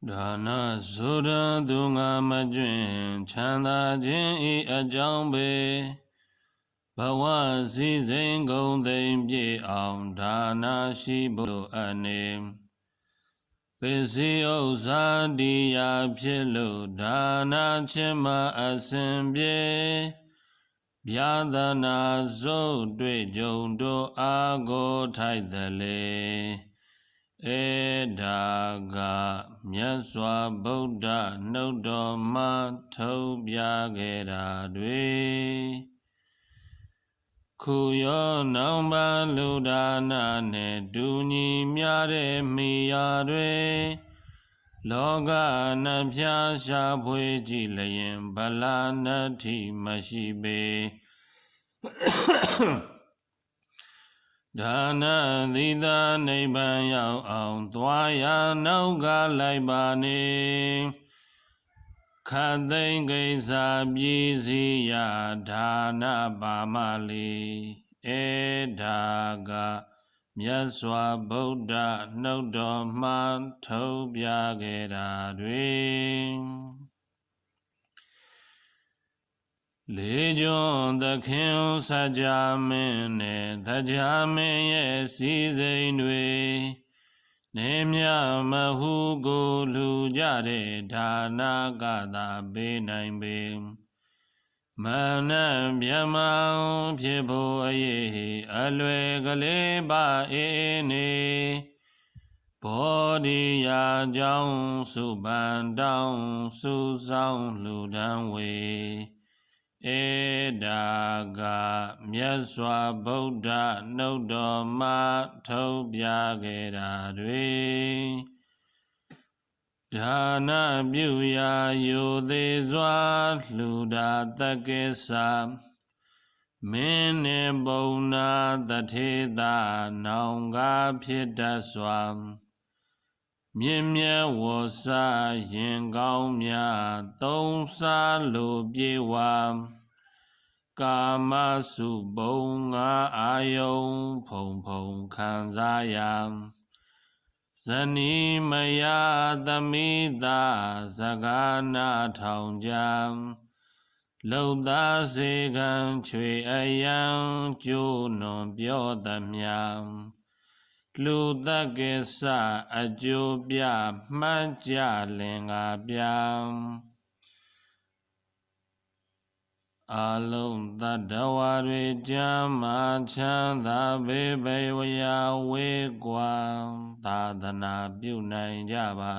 ဒါနဆိုတာသူငါမကျွင့်ချမ်းသာခြင်းဤအကြောင်းပဲဘဝစည်းစိမ်ကုန်သိမ့်ပြေအောင်ဒါနရှိဖို့အနေပစ္စည်းဥစ္စာတရားဖြစ်လို့ဒါနခြင်းမှာအစဉ်ပြေဗျာဒနာစိုးတွေ့ကြုံတို့အာကိုထိုက်တယ်လေဧဒါကမြတ်စွာဘုရားနှုတ်တော်မှာထုတ်ပြခဲ့တာတွေခုရောနောင်ပါလူဒါနာနဲ့ဒူညီမြတဲ့မိယာတွေလောကနှဖျားရှာဖွေကြည့်လျင်ဗလာနတ္ထိမရှိပေဒါနသီတာနိဗ္ဗာန်ရောက်အောင်သွားရနောက်ကလိုက်ပါနေခတ်သိမ်းကိစ္စပြည်စည်းရဒါနပါမလီဧဒါကမြတ်စွာဘုရားနှုတ်တော်မှာထုတ်ပြခဲ့တာတွေလေးကျွန်းသခင်စကြမင်းနဲ့သကြမင်းရဲ့စီစိန်တွေနေမြမဟုကိုလူကြတဲ့ဒါနကသာပေးနိုင်ပေမနမြမဖြစ်ဖို့အရေးအလွယ်ကလေးပါအေးနေဘောဓိယာကြောင့်စုပန်တောင်းစုဆောင်လူတန်းဝေဧဒါကမြတ်စွာဘုရားနှုတ်တော်မှာထုတ်ပြခဲ့တာတွေဒါနပြုရာယိုသေးစွာလူဒါတကိစ္စမင်းနှင့်ဘုံနာတထေသာနောင်ကားဖြစ်တတ်စွာမြင့်မြတ်ဝါစာရင်ကောင်းများသုံးစားလိုပြေဝကာမစုဘုံငါအာယုံဖုံဖုံခံစားရဇနီမယသမိသာစကားနာထောင်ကြလုံသားစေကံချွေအယံကျိုးနွန်ပြောသမျှလူတကိစ္စအကျိုးပြမှတ်ကြလင်္ကာပြအာလုံးတတ္တဝါတွေကျမ်းမာချမ်းသာဘေးဘေဝရာဝေးကွာသာသနာပြုနိုင်ကြပါ